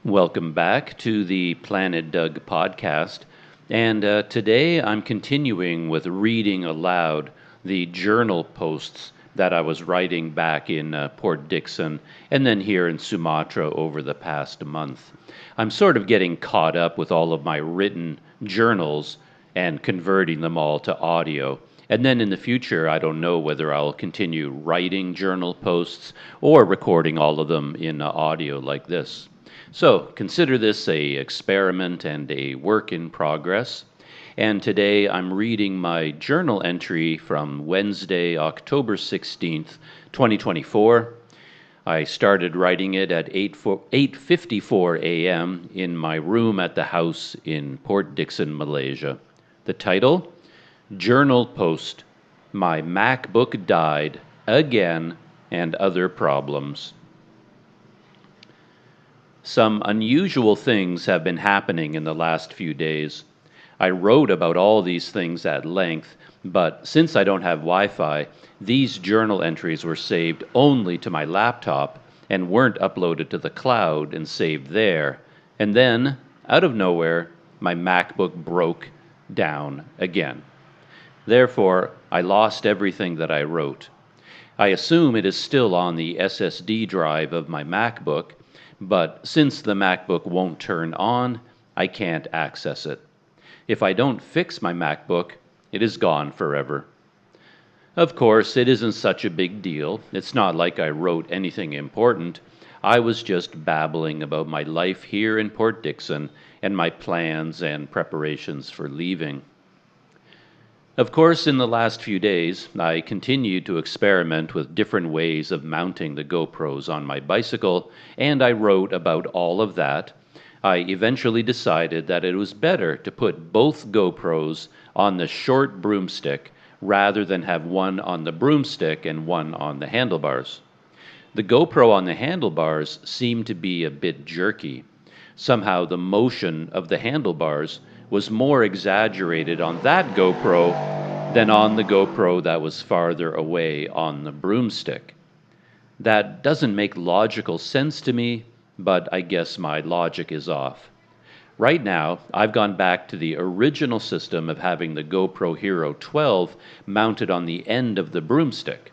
Welcome back to the Planet Doug podcast. And today I'm continuing with reading aloud the journal posts that I was writing back in Port Dickson and then here in Sumatra over the past month. I'm sort of getting caught up with all of my written journals and converting them all to audio. And then in the future, I don't know whether I'll continue writing journal posts or recording all of them in audio like this. So consider this a experiment and a work in progress. And today I'm reading my journal entry from Wednesday, October 16th, 2024. I started writing it at 8:54 a.m. in my room at the house in Port Dickson, Malaysia. The title, Journal Post, My MacBook Died Again and Other Problems. Some unusual things have been happening in the last few days. I wrote about all these things at length, but since I don't have Wi-Fi, these journal entries were saved only to my laptop and weren't uploaded to the cloud and saved there. And then, out of nowhere, my MacBook broke down again. Therefore, I lost everything that I wrote. I assume it is still on the SSD drive of my MacBook, but since the MacBook won't turn on, I can't access it. If I don't fix my MacBook, it is gone forever. Of course, it isn't such a big deal. It's not like I wrote anything important. I was just babbling about my life here in Port Dickson and my plans and preparations for leaving. Of course, in the last few days, I continued to experiment with different ways of mounting the GoPros on my bicycle, and I wrote about all of that. I eventually decided that it was better to put both GoPros on the short broomstick rather than have one on the broomstick and one on the handlebars. The GoPro on the handlebars seemed to be a bit jerky. Somehow the motion of the handlebars was more exaggerated on that GoPro than on the GoPro that was farther away on the broomstick. That doesn't make logical sense to me, but I guess my logic is off. Right now, I've gone back to the original system of having the GoPro Hero 12 mounted on the end of the broomstick.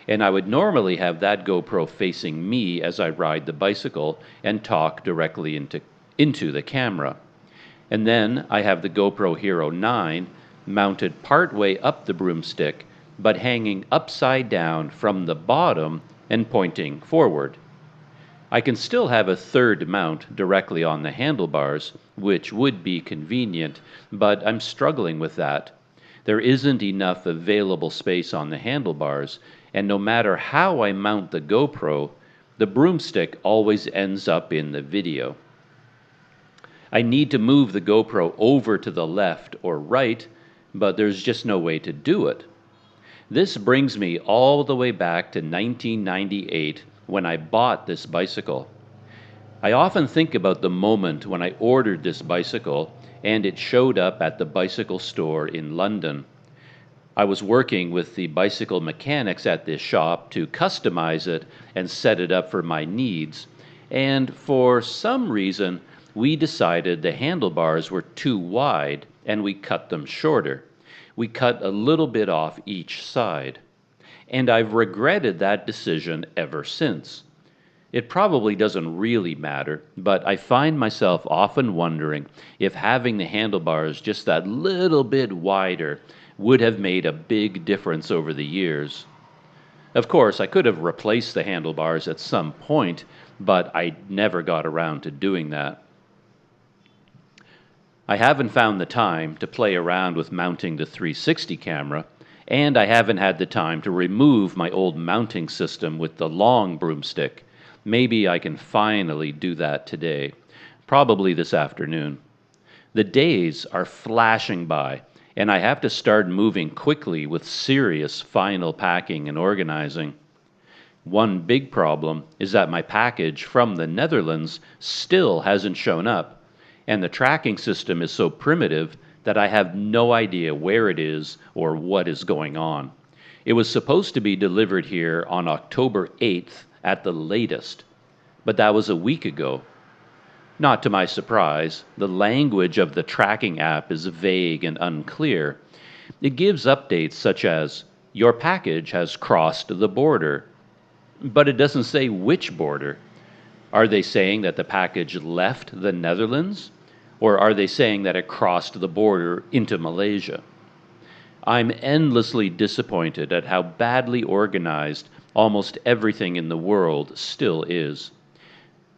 And I would normally have that GoPro facing me as I ride the bicycle and talk directly into the camera. And then I have the GoPro Hero 9 mounted partway up the broomstick, but hanging upside down from the bottom and pointing forward. I can still have a third mount directly on the handlebars, which would be convenient, but I'm struggling with that. There isn't enough available space on the handlebars, and no matter how I mount the GoPro, the broomstick always ends up in the video. I need to move the GoPro over to the left or right, but there's just no way to do it. This brings me all the way back to 1998 when I bought this bicycle. I often think about the moment when I ordered this bicycle and it showed up at the bicycle store in London. I was working with the bicycle mechanics at this shop to customize it and set it up for my needs, and for some reason, we decided the handlebars were too wide and we cut them shorter. We cut a little bit off each side. And I've regretted that decision ever since. It probably doesn't really matter, but I find myself often wondering if having the handlebars just that little bit wider would have made a big difference over the years. Of course, I could have replaced the handlebars at some point, but I never got around to doing that. I haven't found the time to play around with mounting the 360 camera, and I haven't had the time to remove my old mounting system with the long broomstick. Maybe I can finally do that today, probably this afternoon. The days are flashing by, and I have to start moving quickly with serious final packing and organizing. One big problem is that my package from the Netherlands still hasn't shown up, and the tracking system is so primitive that I have no idea where it is or what is going on. It was supposed to be delivered here on October 8th at the latest, but that was a week ago. Not to my surprise, the language of the tracking app is vague and unclear. It gives updates such as, "Your package has crossed the border," but it doesn't say which border. Are they saying that the package left the Netherlands? Or are they saying that it crossed the border into Malaysia? I'm endlessly disappointed at how badly organized almost everything in the world still is.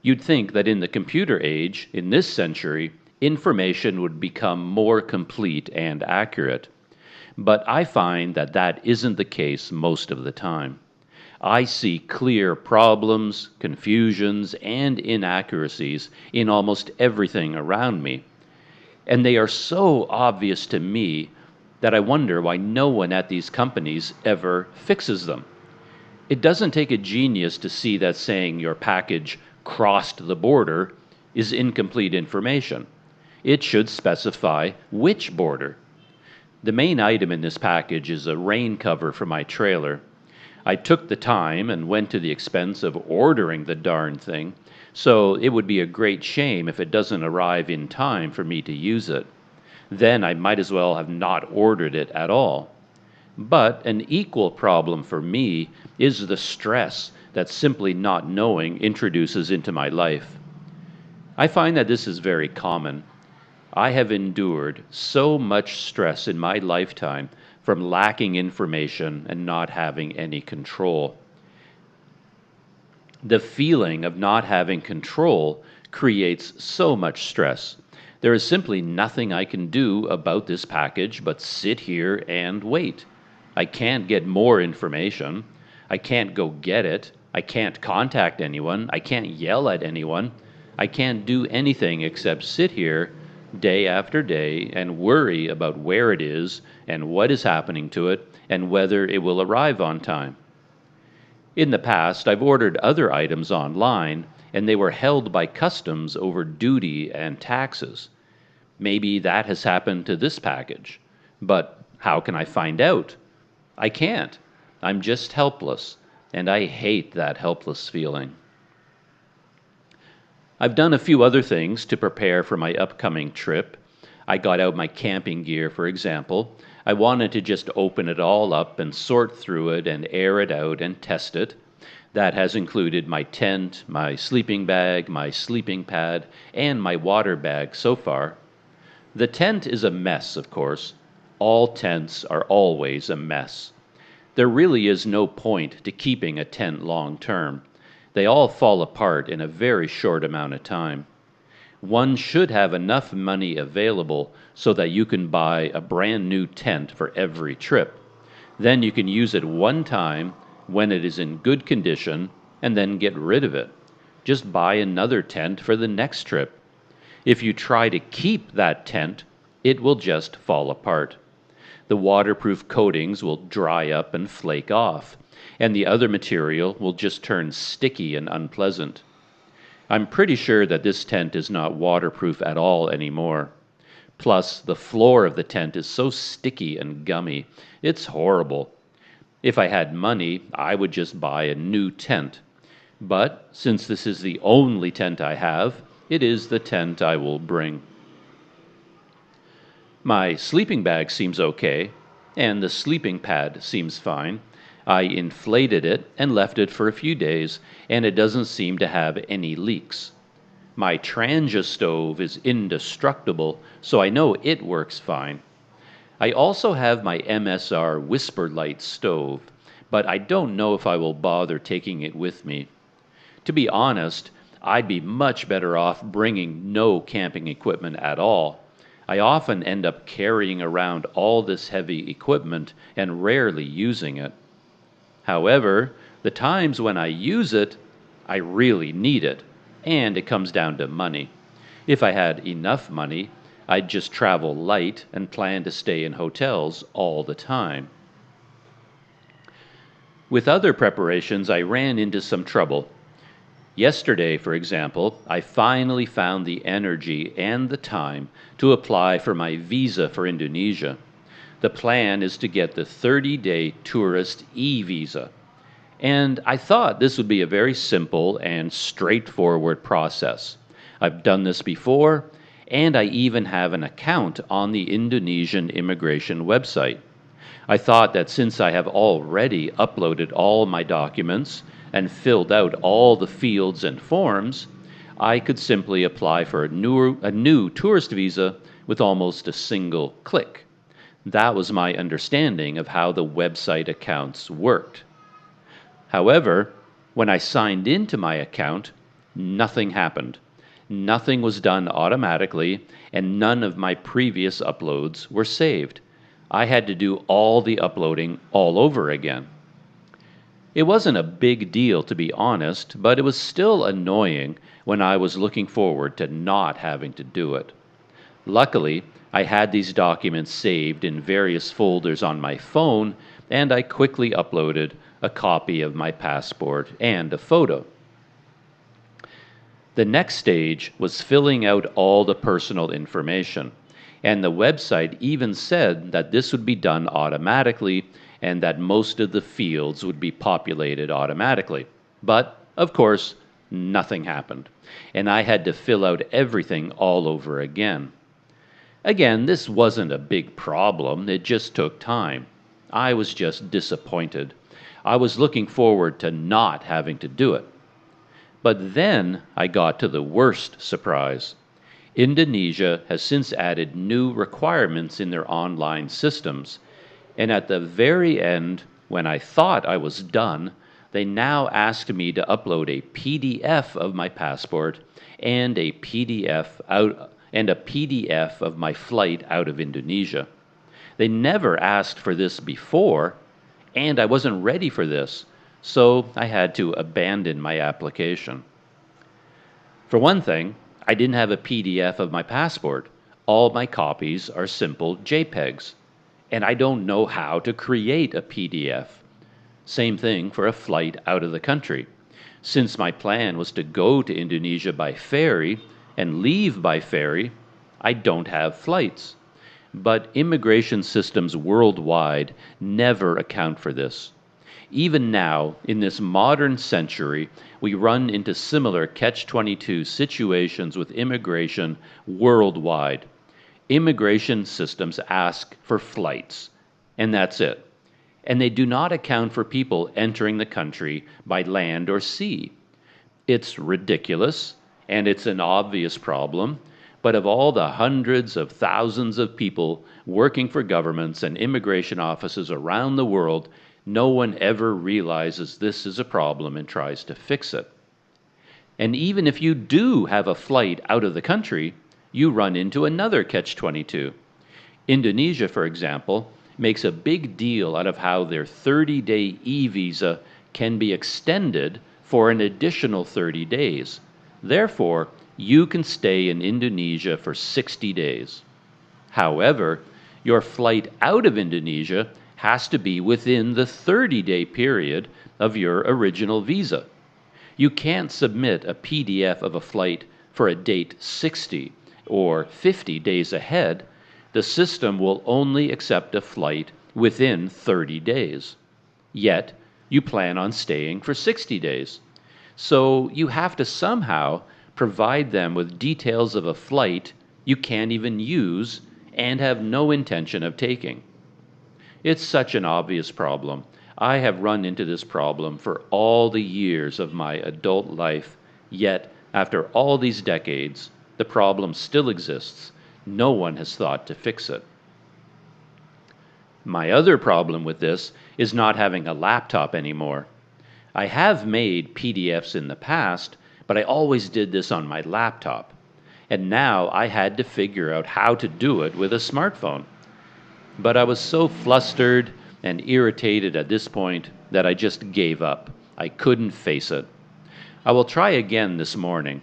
You'd think that in the computer age, in this century, information would become more complete and accurate. But I find that that isn't the case most of the time. I see clear problems, confusions, and inaccuracies in almost everything around me. And they are so obvious to me that I wonder why no one at these companies ever fixes them. It doesn't take a genius to see that saying your package crossed the border is incomplete information. It should specify which border. The main item in this package is a rain cover for my trailer. I took the time and went to the expense of ordering the darn thing, so it would be a great shame if it doesn't arrive in time for me to use it. Then I might as well have not ordered it at all. But an equal problem for me is the stress that simply not knowing introduces into my life. I find that this is very common. I have endured so much stress in my lifetime from lacking information and not having any control. The feeling of not having control creates so much stress. There is simply nothing I can do about this package but sit here and wait. I can't get more information. I can't go get it. I can't contact anyone. I can't yell at anyone. I can't do anything except sit here day after day and worry about where it is and what is happening to it and whether it will arrive on time. In the past, I've ordered other items online and they were held by customs over duty and taxes. Maybe that has happened to this package. But how can I find out? I can't. I'm just helpless, and I hate that helpless feeling. I've done a few other things to prepare for my upcoming trip. I got out my camping gear, for example. I wanted to just open it all up and sort through it and air it out and test it. That has included my tent, my sleeping bag, my sleeping pad, and my water bag so far. The tent is a mess, of course. All tents are always a mess. There really is no point to keeping a tent long term. They all fall apart in a very short amount of time. One should have enough money available so that you can buy a brand new tent for every trip. Then you can use it one time when it is in good condition and then get rid of it. Just buy another tent for the next trip. If you try to keep that tent, it will just fall apart. The waterproof coatings will dry up and flake off, and the other material will just turn sticky and unpleasant. I'm pretty sure that this tent is not waterproof at all anymore. Plus, the floor of the tent is so sticky and gummy. It's horrible. If I had money, I would just buy a new tent. But since this is the only tent I have, it is the tent I will bring. My sleeping bag seems okay, and the sleeping pad seems fine. I inflated it and left it for a few days, and it doesn't seem to have any leaks. My Tranja stove is indestructible, so I know it works fine. I also have my MSR Whisper Light stove, but I don't know if I will bother taking it with me. To be honest, I'd be much better off bringing no camping equipment at all. I often end up carrying around all this heavy equipment and rarely using it. However, the times when I use it, I really need it, and it comes down to money. If I had enough money, I'd just travel light and plan to stay in hotels all the time. With other preparations, I ran into some trouble. Yesterday, for example, I finally found the energy and the time to apply for my visa for Indonesia. The plan is to get the 30-day tourist e-visa. And I thought this would be a very simple and straightforward process. I've done this before, and I even have an account on the Indonesian immigration website. I thought that since I have already uploaded all my documents and filled out all the fields and forms, I could simply apply for a new tourist visa with almost a single click. That was my understanding of how the website accounts worked. However, when I signed into my account, nothing happened. Nothing was done automatically, and none of my previous uploads were saved. I had to do all the uploading all over again. It wasn't a big deal, to be honest, but it was still annoying when I was looking forward to not having to do it. Luckily, I had these documents saved in various folders on my phone, and I quickly uploaded a copy of my passport and a photo. The next stage was filling out all the personal information, and the website even said that this would be done automatically and that most of the fields would be populated automatically. But, of course, nothing happened, and I had to fill out everything all over again. Again, this wasn't a big problem, it just took time. I was just disappointed. I was looking forward to not having to do it. But then I got to the worst surprise. Indonesia has since added new requirements in their online systems, and at the very end, when I thought I was done, they now asked me to upload a PDF of my passport and a PDF of my flight out of Indonesia. They never asked for this before, and I wasn't ready for this, so I had to abandon my application. For one thing, I didn't have a PDF of my passport. All my copies are simple JPEGs, and I don't know how to create a PDF. Same thing for a flight out of the country. Since my plan was to go to Indonesia by ferry and leave by ferry, I don't have flights. But immigration systems worldwide never account for this. Even now, in this modern century, we run into similar catch-22 situations with immigration worldwide. Immigration systems ask for flights, and that's it. And they do not account for people entering the country by land or sea. It's ridiculous, and it's an obvious problem, but of all the hundreds of thousands of people working for governments and immigration offices around the world, no one ever realizes this is a problem and tries to fix it. And even if you do have a flight out of the country, you run into another catch-22. Indonesia, for example, makes a big deal out of how their 30-day e-visa can be extended for an additional 30 days. Therefore, you can stay in Indonesia for 60 days. However, your flight out of Indonesia has to be within the 30-day period of your original visa. You can't submit a PDF of a flight for a date 60 or 50 days ahead. The system will only accept a flight within 30 days. Yet, you plan on staying for 60 days. So you have to somehow provide them with details of a flight you can't even use and have no intention of taking. It's such an obvious problem. I have run into this problem for all the years of my adult life, yet after all these decades, the problem still exists. No one has thought to fix it. My other problem with this is not having a laptop anymore. I have made PDFs in the past, but I always did this on my laptop. And now I had to figure out how to do it with a smartphone. But I was so flustered and irritated at this point that I just gave up. I couldn't face it. I will try again this morning.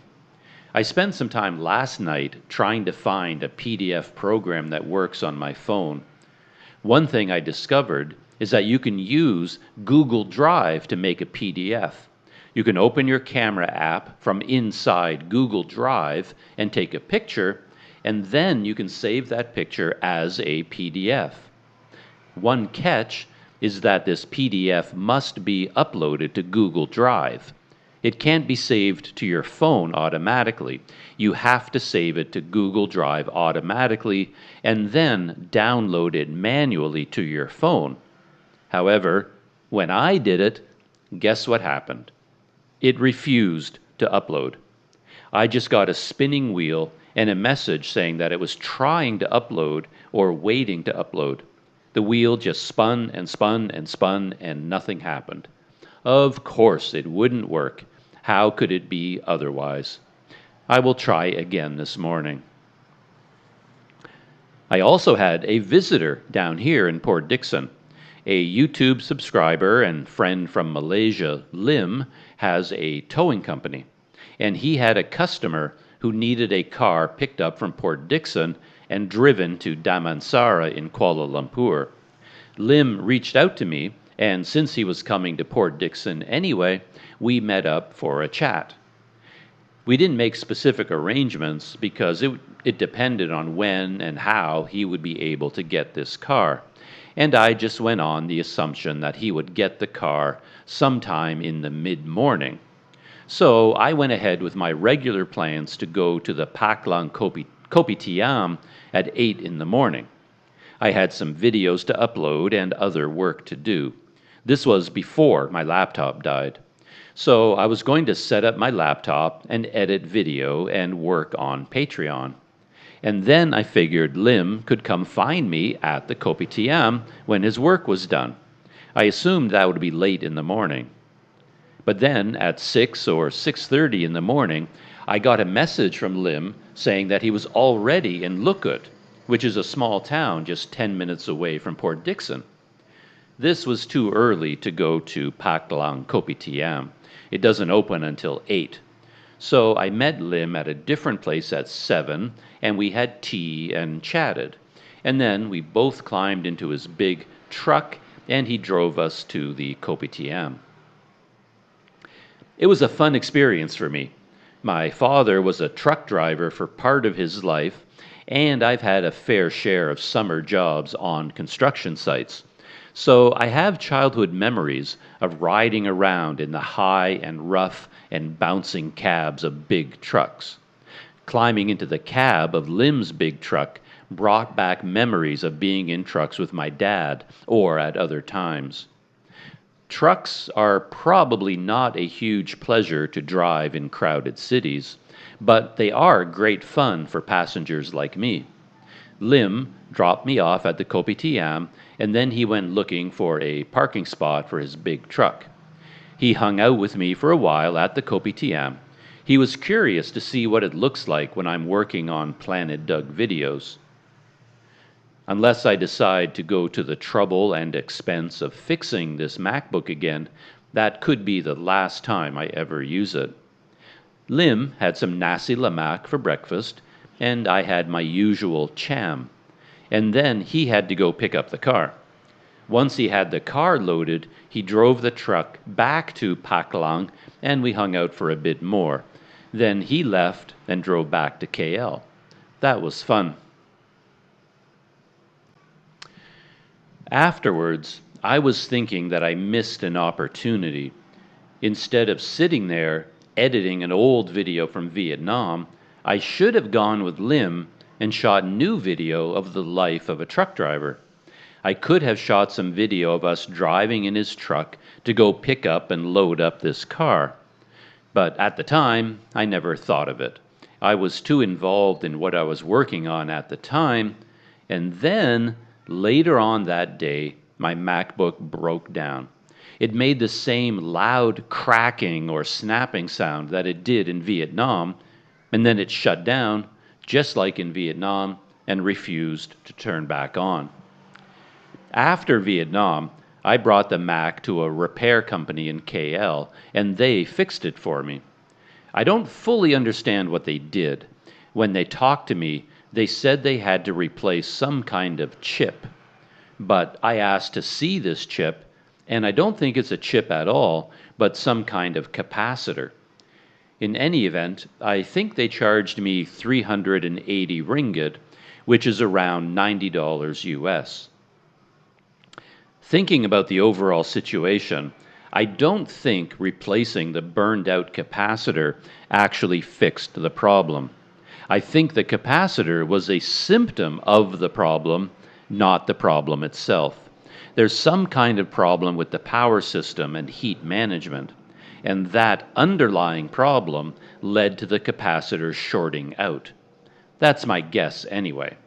I spent some time last night trying to find a PDF program that works on my phone. One thing I discovered is that you can use Google Drive to make a PDF. You can open your camera app from inside Google Drive and take a picture, and then you can save that picture as a PDF. One catch is that this PDF must be uploaded to Google Drive. It can't be saved to your phone automatically. You have to save it to Google Drive automatically and then download it manually to your phone. However, when I did it, guess what happened? It refused to upload. I just got a spinning wheel and a message saying that it was trying to upload or waiting to upload. The wheel just spun and spun and spun and nothing happened. Of course it wouldn't work. How could it be otherwise? I will try again this morning. I also had a visitor down here in Port Dickson. A YouTube subscriber and friend from Malaysia, Lim, has a towing company, and he had a customer who needed a car picked up from Port Dickson and driven to Damansara in Kuala Lumpur. Lim reached out to me, and since he was coming to Port Dickson anyway, we met up for a chat. We didn't make specific arrangements because it depended on when and how he would be able to get this car. And I just went on the assumption that he would get the car sometime in the mid-morning. So I went ahead with my regular plans to go to the Paklang Kopitiam at 8 in the morning. I had some videos to upload and other work to do. This was before my laptop died. So I was going to set up my laptop and edit video and work on Patreon. And then I figured Lim could come find me at the Kopitiam when his work was done. I assumed that would be late in the morning. But then at 6 or 6:30 in the morning, I got a message from Lim saying that he was already in Lukut, which is a small town just 10 minutes away from Port Dickson. This was too early to go to Paklang Kopitiam. It doesn't open until 8. So I met Lim at a different place at 7, and we had tea and chatted. And then we both climbed into his big truck, and he drove us to the Kopitiam. It was a fun experience for me. My father was a truck driver for part of his life, and I've had a fair share of summer jobs on construction sites. So I have childhood memories of riding around in the high and rough and bouncing cabs of big trucks. Climbing into the cab of Lim's big truck brought back memories of being in trucks with my dad or at other times. Trucks are probably not a huge pleasure to drive in crowded cities, but they are great fun for passengers like me. Lim dropped me off at the Kopitiam, and then he went looking for a parking spot for his big truck. He hung out with me for a while at the Kopitiam. He was curious to see what it looks like when I'm working on Planet Doug videos. Unless I decide to go to the trouble and expense of fixing this MacBook again, that could be the last time I ever use it. Lim had some nasi lemak for breakfast, and I had my usual cham. And then he had to go pick up the car. Once he had the car loaded, he drove the truck back to Paklang, and we hung out for a bit more. Then he left and drove back to KL. That was fun. Afterwards, I was thinking that I missed an opportunity. Instead of sitting there editing an old video from Vietnam, I should have gone with Lim and shot new video of the life of a truck driver. I could have shot some video of us driving in his truck to go pick up and load up this car. But at the time, I never thought of it. I was too involved in what I was working on at the time, and then later on that day, my MacBook broke down. It made the same loud cracking or snapping sound that it did in Vietnam, and then it shut down, just like in Vietnam, and refused to turn back on. After Vietnam, I brought the Mac to a repair company in KL, and they fixed it for me. I don't fully understand what they did. When they talked to me, they said they had to replace some kind of chip. But I asked to see this chip, and I don't think it's a chip at all, but some kind of capacitor. In any event, I think they charged me 380 ringgit, which is around $90 US. Thinking about the overall situation, I don't think replacing the burned out capacitor actually fixed the problem. I think the capacitor was a symptom of the problem, not the problem itself. There's some kind of problem with the power system and heat management, and that underlying problem led to the capacitor shorting out. That's my guess anyway.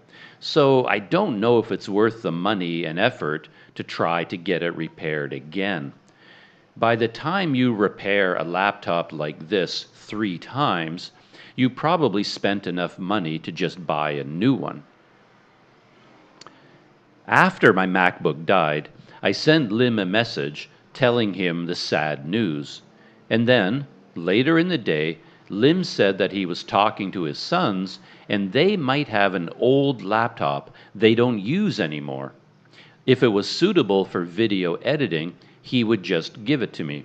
So I don't know if it's worth the money and effort to try to get it repaired again. By the time you repair a laptop like this 3 times, you probably spent enough money to just buy a new one. After my MacBook died, I sent Lim a message telling him the sad news. And then, later in the day, Lim said that he was talking to his sons and they might have an old laptop they don't use anymore. If it was suitable for video editing, he would just give it to me.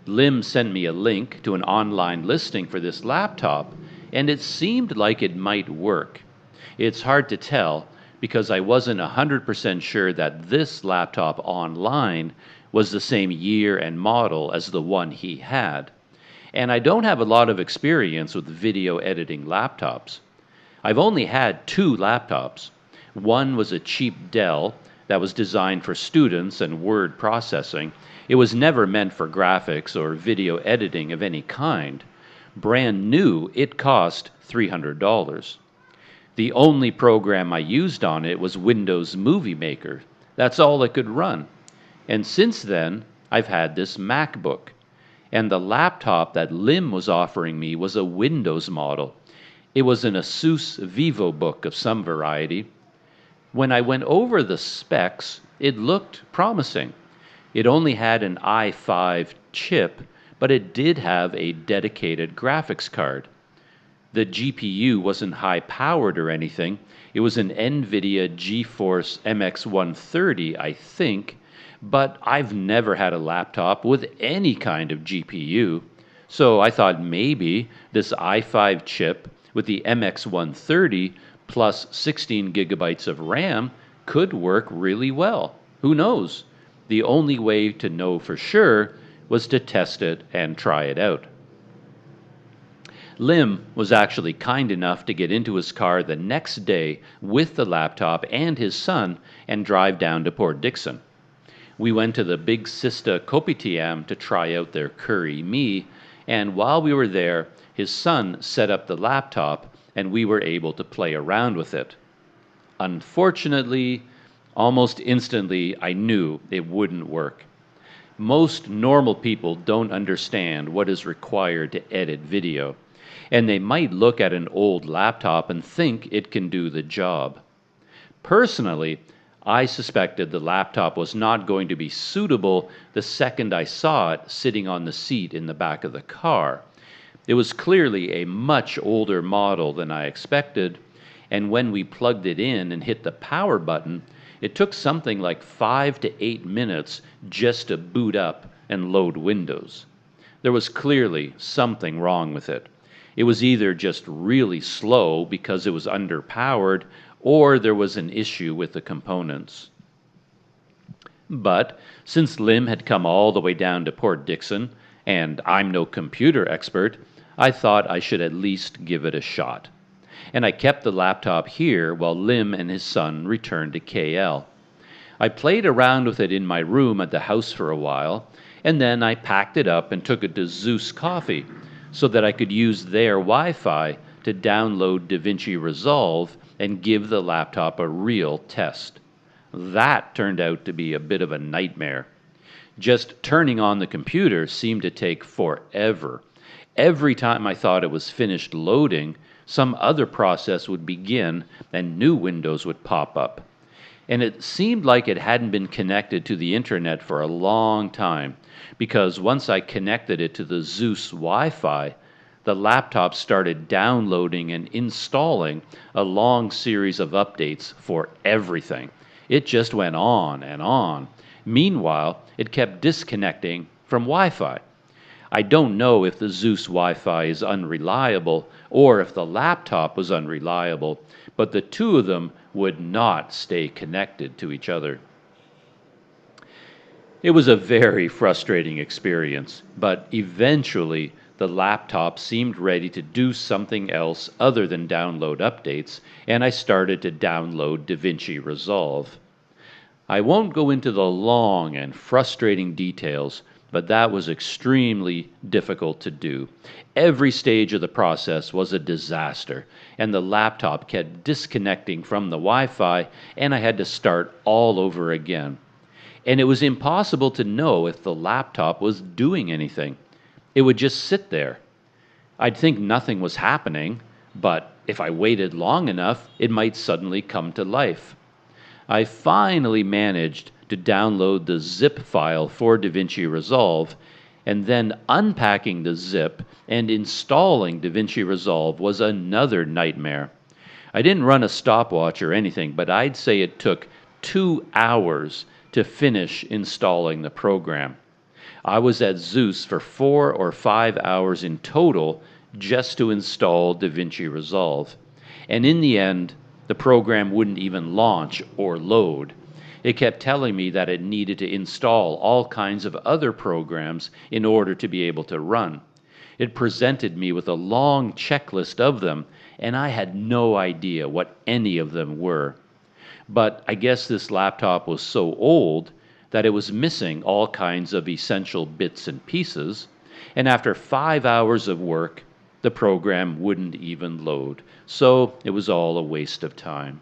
Lim sent me a link to an online listing for this laptop, and it seemed like it might work. It's hard to tell because I wasn't 100% sure that this laptop online was the same year and model as the one he had. And I don't have a lot of experience with video editing laptops. I've only had 2 laptops. One was a cheap Dell that was designed for students and word processing. It was never meant for graphics or video editing of any kind. Brand new, it cost $300. The only program I used on it was Windows Movie Maker. That's all it could run. And since then, I've had this MacBook. And the laptop that Lim was offering me was a Windows model. It was an Asus VivoBook of some variety. When I went over the specs, it looked promising. It only had an i5 chip, but it did have a dedicated graphics card. The GPU wasn't high-powered or anything. It was an NVIDIA GeForce MX130, I think, but I've never had a laptop with any kind of GPU, so I thought maybe this i5 chip with the MX130 plus 16 gigabytes of RAM could work really well. Who knows? The only way to know for sure was to test it and try it out. Lim was actually kind enough to get into his car the next day with the laptop and his son and drive down to Port Dickson. We went to the Big Sista Kopitiam to try out their curry mee, and while we were there, his son set up the laptop and we were able to play around with it. Unfortunately, almost instantly, I knew it wouldn't work. Most normal people don't understand what is required to edit video, and they might look at an old laptop and think it can do the job. Personally, I suspected the laptop was not going to be suitable the second I saw it sitting on the seat in the back of the car. It was clearly a much older model than I expected, and when we plugged it in and hit the power button, it took something like 5 to 8 minutes just to boot up and load Windows. There was clearly something wrong with it. It was either just really slow because it was underpowered, or there was an issue with the components. But since Lim had come all the way down to Port Dickson, and I'm no computer expert, I thought I should at least give it a shot. And I kept the laptop here while Lim and his son returned to KL. I played around with it in my room at the house for a while, and then I packed it up and took it to Zeus Coffee so that I could use their Wi-Fi to download DaVinci Resolve and give the laptop a real test. That turned out to be a bit of a nightmare. Just turning on the computer seemed to take forever. Every time I thought it was finished loading, some other process would begin and new windows would pop up. And it seemed like it hadn't been connected to the internet for a long time, because once I connected it to the Zeus Wi-Fi, the laptop started downloading and installing a long series of updates for everything. It just went on and on. Meanwhile, it kept disconnecting from Wi-Fi. I don't know if the Zeus Wi-Fi is unreliable or if the laptop was unreliable, but the two of them would not stay connected to each other. It was a very frustrating experience, but eventually the laptop seemed ready to do something else other than download updates, and I started to download DaVinci Resolve. I won't go into the long and frustrating details, but that was extremely difficult to do. Every stage of the process was a disaster, and the laptop kept disconnecting from the Wi Fi, and I had to start all over again. And it was impossible to know if the laptop was doing anything. It would just sit there. I'd think nothing was happening, but if I waited long enough, it might suddenly come to life. I finally managed to download the zip file for DaVinci Resolve, and then unpacking the zip and installing DaVinci Resolve was another nightmare. I didn't run a stopwatch or anything, but I'd say it took 2 hours to finish installing the program. I was at Zeus for 4 or 5 hours in total just to install DaVinci Resolve. And in the end, the program wouldn't even launch or load. It kept telling me that it needed to install all kinds of other programs in order to be able to run. It presented me with a long checklist of them, and I had no idea what any of them were. But I guess this laptop was so old that it was missing all kinds of essential bits and pieces, and after 5 hours of work, the program wouldn't even load, so it was all a waste of time.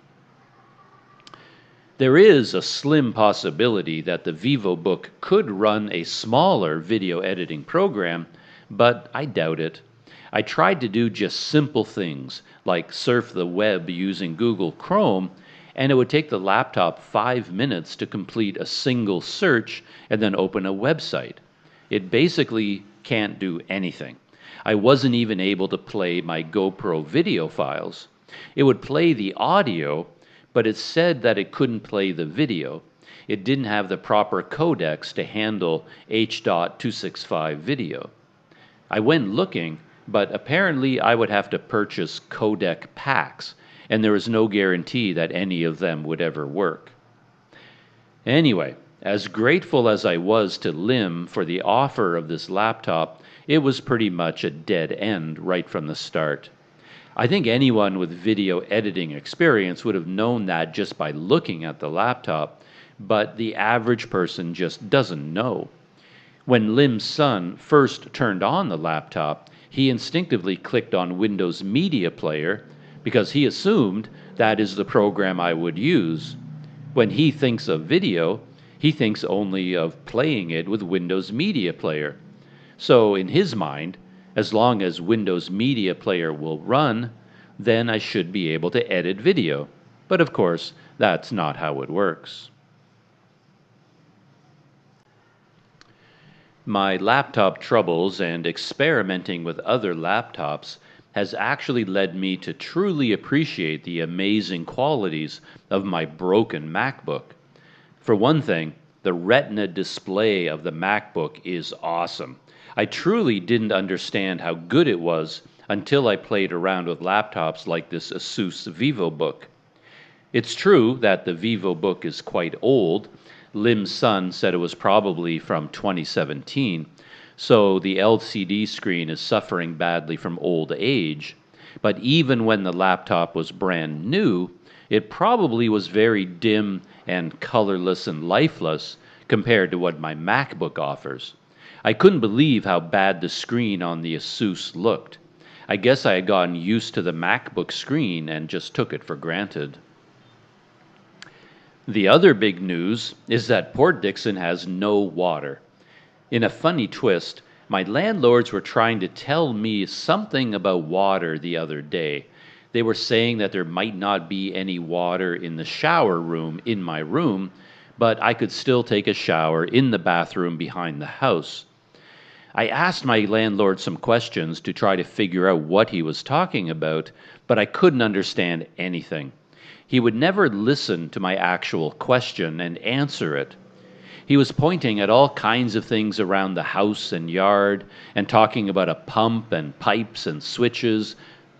There is a slim possibility that the VivoBook could run a smaller video editing program, but I doubt it. I tried to do just simple things, like surf the web using Google Chrome, and it would take the laptop 5 minutes to complete a single search and then open a website. It basically can't do anything. I wasn't even able to play my GoPro video files. It would play the audio, but it said that it couldn't play the video. It didn't have the proper codecs to handle H.265 video. I went looking, but apparently I would have to purchase codec packs, and there was no guarantee that any of them would ever work. Anyway, as grateful as I was to Lim for the offer of this laptop, it was pretty much a dead end right from the start. I think anyone with video editing experience would have known that just by looking at the laptop, but the average person just doesn't know. When Lim's son first turned on the laptop, he instinctively clicked on Windows Media Player because he assumed that is the program I would use. When he thinks of video, he thinks only of playing it with Windows Media Player. So in his mind, as long as Windows Media Player will run, then I should be able to edit video. But of course, that's not how it works. My laptop troubles and experimenting with other laptops has actually led me to truly appreciate the amazing qualities of my broken MacBook. For one thing, the Retina display of the MacBook is awesome. I truly didn't understand how good it was until I played around with laptops like this Asus VivoBook. It's true that the VivoBook is quite old. Lim's son said it was probably from 2017, so the LCD screen is suffering badly from old age. But even when the laptop was brand new, it probably was very dim and colorless and lifeless compared to what my MacBook offers. I couldn't believe how bad the screen on the Asus looked. I guess I had gotten used to the MacBook screen and just took it for granted. The other big news is that Port Dickson has no water. In a funny twist, my landlords were trying to tell me something about water the other day. They were saying that there might not be any water in the shower room in my room, but I could still take a shower in the bathroom behind the house. I asked my landlord some questions to try to figure out what he was talking about, but I couldn't understand anything. He would never listen to my actual question and answer it. He was pointing at all kinds of things around the house and yard and talking about a pump and pipes and switches.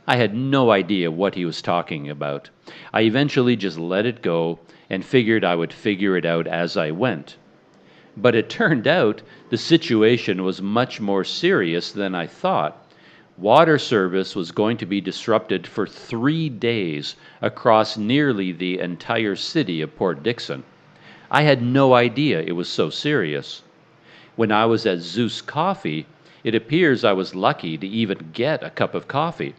I had no idea what he was talking about. I eventually just let it go and figured I would figure it out as I went. But it turned out the situation was much more serious than I thought. Water service was going to be disrupted for 3 days across nearly the entire city of Port Dickson. I had no idea it was so serious. When I was at Zeus Coffee, it appears I was lucky to even get a cup of coffee.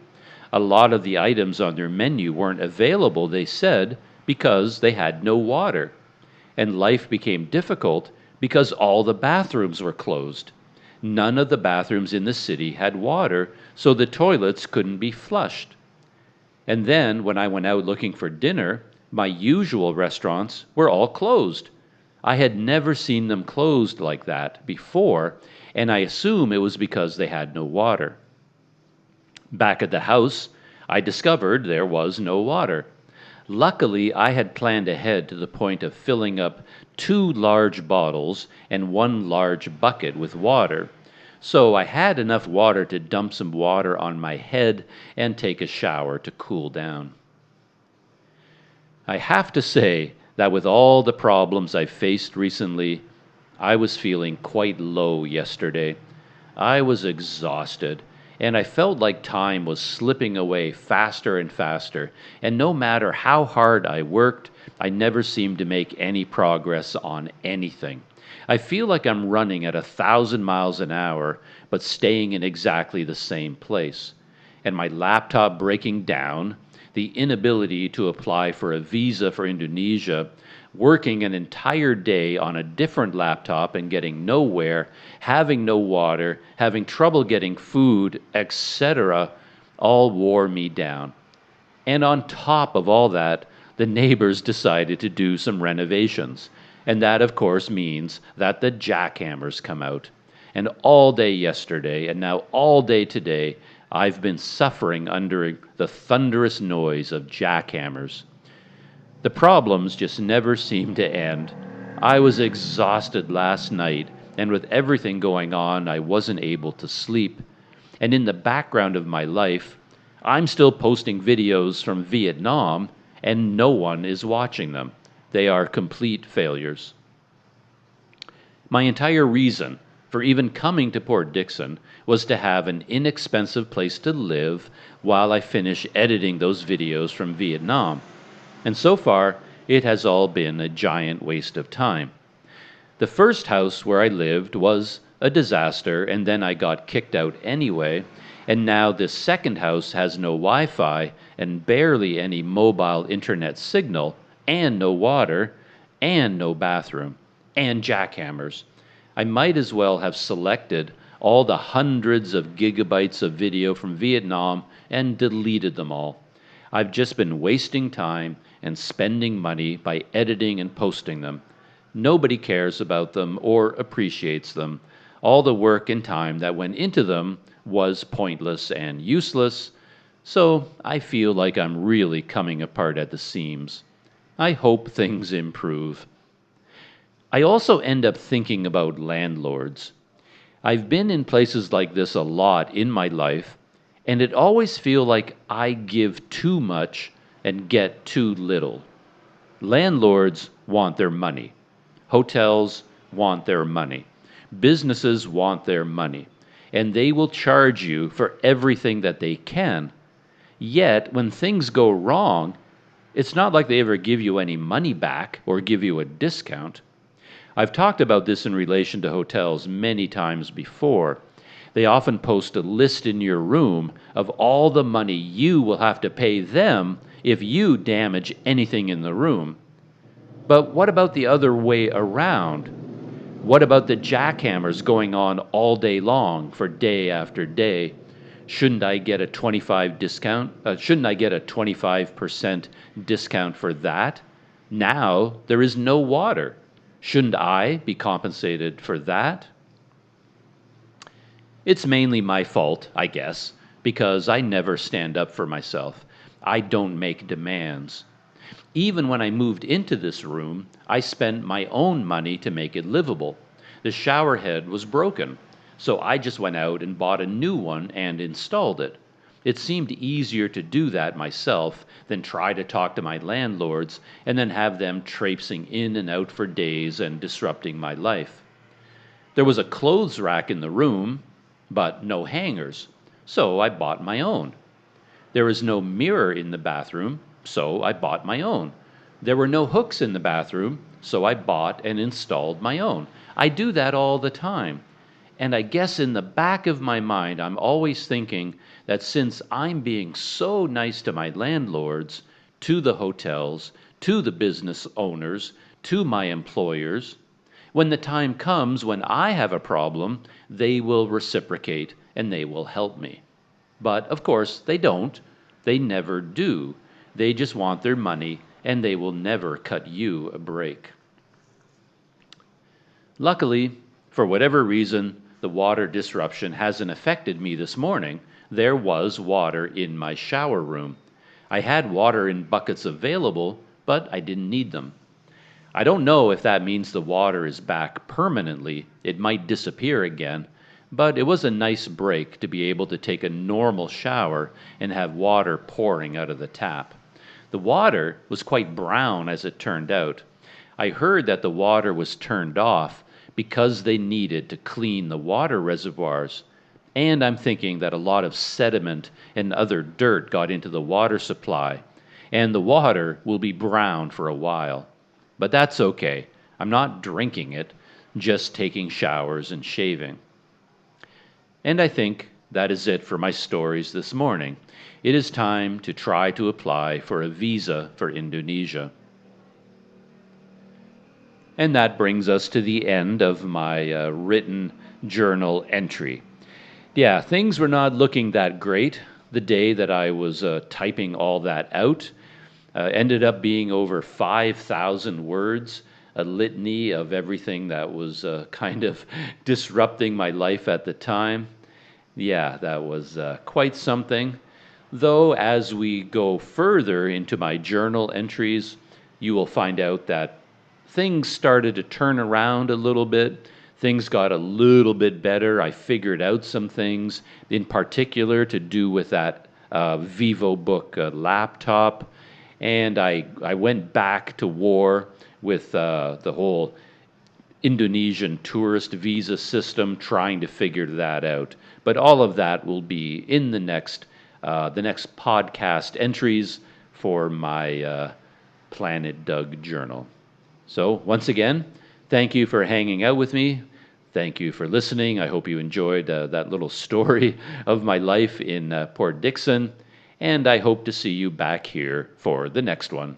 A lot of the items on their menu weren't available, they said, because they had no water. And life became difficult because all the bathrooms were closed. None of the bathrooms in the city had water, so the toilets couldn't be flushed. And then, when I went out looking for dinner, my usual restaurants were all closed. I had never seen them closed like that before, and I assume it was because they had no water. Back at the house, I discovered there was no water. Luckily, I had planned ahead to the point of filling up 2 large bottles and 1 large bucket with water, so I had enough water to dump some water on my head and take a shower to cool down. I have to say that with all the problems I faced recently, I was feeling quite low yesterday. I was exhausted, and I felt like time was slipping away faster and faster, and no matter how hard I worked, I never seemed to make any progress on anything. I feel like I'm running at 1,000 miles an hour, but staying in exactly the same place. And my laptop breaking down, the inability to apply for a visa for Indonesia, working an entire day on a different laptop and getting nowhere, having no water, having trouble getting food, etc., all wore me down. And on top of all that, the neighbors decided to do some renovations. And that, of course, means that the jackhammers come out. And all day yesterday, and now all day today, I've been suffering under the thunderous noise of jackhammers. The problems just never seem to end. I was exhausted last night, and with everything going on, I wasn't able to sleep. And in the background of my life, I'm still posting videos from Vietnam, and no one is watching them. They are complete failures. My entire reason for even coming to Port Dickson was to have an inexpensive place to live while I finish editing those videos from Vietnam. And so far, it has all been a giant waste of time. The first house where I lived was a disaster, and then I got kicked out anyway, and now this second house has no Wi-Fi and barely any mobile internet signal, and no water, and no bathroom, and jackhammers. I might as well have selected all the hundreds of gigabytes of video from Vietnam and deleted them all. I've just been wasting time and spending money by editing and posting them. Nobody cares about them or appreciates them. All the work and time that went into them was pointless and useless, so I feel like I'm really coming apart at the seams. I hope things improve. I also end up thinking about landlords. I've been in places like this a lot in my life, and it always feels like I give too much and get too little. Landlords want their money. Hotels want their money. Businesses want their money. And they will charge you for everything that they can. Yet, when things go wrong, it's not like they ever give you any money back or give you a discount. I've talked about this in relation to hotels many times before. They often post a list in your room of all the money you will have to pay them if you damage anything in the room. But what about the other way around? What about the jackhammers going on all day long for day after day? Shouldn't I get a 25% discount for that? Now there is no water. Shouldn't I be compensated for that? It's mainly my fault, I guess, because I never stand up for myself. I don't make demands. Even when I moved into this room, I spent my own money to make it livable. The shower head was broken, so I just went out and bought a new one and installed it. It seemed easier to do that myself than try to talk to my landlords and then have them traipsing in and out for days and disrupting my life. There was a clothes rack in the room, but no hangers, so I bought my own. There was no mirror in the bathroom, so I bought my own. There were no hooks in the bathroom, so I bought and installed my own. I do that all the time. And I guess in the back of my mind, I'm always thinking that since I'm being so nice to my landlords, to the hotels, to the business owners, to my employers, when the time comes when I have a problem, they will reciprocate and they will help me. But of course, they don't. They never do. They just want their money and they will never cut you a break. Luckily, for whatever reason, the water disruption hasn't affected me this morning. There was water in my shower room. I had water in buckets available, but I didn't need them. I don't know if that means the water is back permanently. It might disappear again, but it was a nice break to be able to take a normal shower and have water pouring out of the tap. The water was quite brown as it turned out. I heard that the water was turned off because they needed to clean the water reservoirs. And I'm thinking that a lot of sediment and other dirt got into the water supply, and the water will be brown for a while. But that's okay. I'm not drinking it, just taking showers and shaving. And I think that is it for my stories this morning. It is time to try to apply for a visa for Indonesia. And that brings us to the end of my written journal entry. Yeah, things were not looking that great the day that I was typing all that out. Ended up being over 5,000 words, a litany of everything that was kind of disrupting my life at the time. Yeah, that was quite something. Though as we go further into my journal entries, you will find out that things started to turn around a little bit. Things got a little bit better. I figured out some things, in particular to do with that VivoBook laptop. And I went back to war with the whole Indonesian tourist visa system, trying to figure that out. But all of that will be in the next podcast entries for my Planet Doug journal. So once again, thank you for hanging out with me. Thank you for listening. I hope you enjoyed that little story of my life in Port Dickson. And I hope to see you back here for the next one.